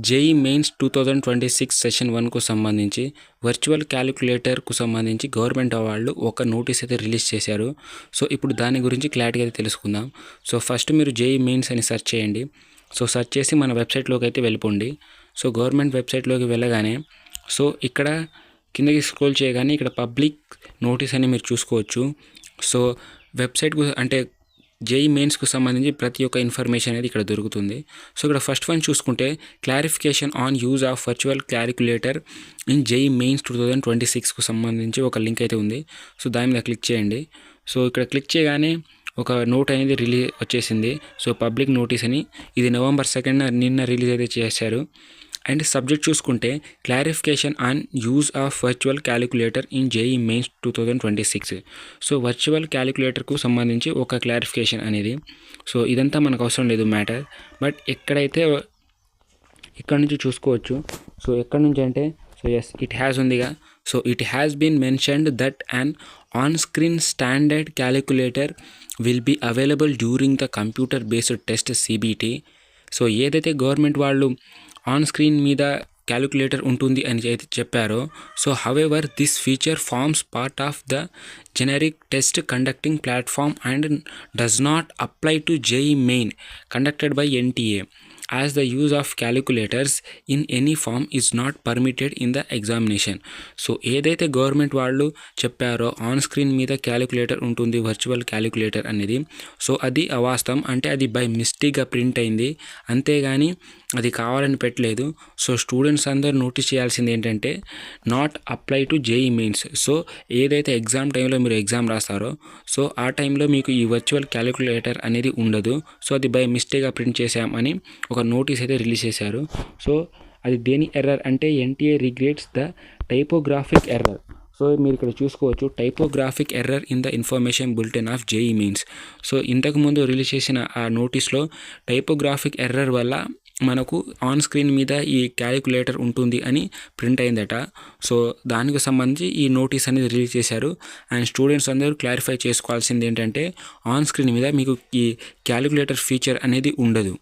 JEE mains 2026 session 1కు సంబంధించి virtual క్యాలిక్యులేటర్కు సంబంధించి గవర్నమెంట్ వాళ్ళు ఒక నోటీస్ అయితే రిలీజ్ చేశారు. సో ఇప్పుడు దాని గురించి క్లారిటీగా అయితే తెలుసుకుందాం. సో ఫస్ట్ మీరు జేఈ మెయిన్స్ అని సెర్చ్ చేయండి. సో సెర్చ్ చేసి మన వెబ్సైట్లోకి అయితే వెళ్ళిపోండి. సో గవర్నమెంట్ వెబ్సైట్లోకి వెళ్ళగానే సో ఇక్కడ కిందకి స్క్రోల్ చేయగానే ఇక్కడ పబ్లిక్ నోటీస్ అని మీరు చూసుకోవచ్చు. సో వెబ్సైట్కు అంటే జేఈ మెయిన్స్కు సంబంధించి ప్రతి ఒక్క ఇన్ఫర్మేషన్ అనేది ఇక్కడ దొరుకుతుంది. సో ఇక్కడ ఫస్ట్ వన్ చూసుకుంటే clarification on use of virtual calculator in JEE mains 2026కు సంబంధించి ఒక లింక్ అయితే ఉంది. సో దాని మీద క్లిక్ చేయండి. సో ఇక్కడ క్లిక్ చేయగానే ఒక నోట్ అనేది రిలీజ్ వచ్చేసింది. సో పబ్లిక్ నోటీస్ అని, ఇది November 2న నిన్న రిలీజ్ అయితే చేశారు. అండ్ సబ్జెక్ట్ చూసుకుంటే clarification on use of virtual calculator in JEE mains 2026. So virtual క్యాలిక్యులేటర్కు సంబంధించి ఒక క్లారిఫికేషన్ అనేది. సో ఇదంతా మనకు అవసరం లేదు మ్యాటర్, బట్ ఎక్కడైతే ఇక్కడ నుంచి చూసుకోవచ్చు. సో ఎక్కడ నుంచి అంటే సో ఎస్ ఇట్ హ్యాస్ ఉందిగా. So it has been mentioned that an on screen standard calculator will be available during the computer based test CBT. So ఏదైతే గవర్నమెంట్ వాళ్ళు ఆన్ స్క్రీన్ మీద క్యాలిక్యులేటర్ ఉంటుంది అని అయితే చెప్పారో, so however this feature forms part of the generic test conducting platform and does not apply to JEE main conducted by NTA as the use of calculators in any form is not permitted in the examination. So ఏదైతే government వాళ్ళు చెప్పారో on screen మీద calculator ఉంటుంది virtual calculator అనేది, so అది అవాస్తవం. అంటే అది బై మిస్టేక్గా ప్రింట్ అయింది, అంతేగాని అది కావాలని పెట్టలేదు. సో స్టూడెంట్స్ అందరూ నోటీస్ చేయాల్సింది ఏంటంటే not apply to JEE mains. So ఏదైతే ఎగ్జామ్ టైంలో మీరు ఎగ్జామ్ రాస్తారో సో ఆ టైంలో మీకు ఈ వర్చువల్ క్యాలిక్యులేటర్ అనేది ఉండదు. సో అది బై మిస్టేక్గా ప్రింట్ చేశామని ఒక నోటీస్ అయితే రిలీజ్ చేశారు. సో అది దేని ఎర్రర్ అంటే NTA regrets the typographic error. So మీరు ఇక్కడ చూసుకోవచ్చు typographic error in the information bulletin of JEE mains. So ఇంతకుముందు రిలీజ్ చేసిన ఆ నోటీస్లో టైపోగ్రాఫిక్ ఎర్రర్ వల్ల మనకు ఆన్ స్క్రీన్ మీద ఈ క్యాలిక్యులేటర్ ఉంటుంది అని ప్రింట్ అయిందట. సో దానికి సంబంధించి ఈ నోటీస్ అనేది రిలీజ్ చేశారు. అండ్ స్టూడెంట్స్ అందరూ క్లారిఫై చేసుకోవాల్సింది ఏంటంటే ఆన్ స్క్రీన్ మీద మీకు ఈ క్యాలిక్యులేటర్ ఫీచర్ అనేది ఉండదు.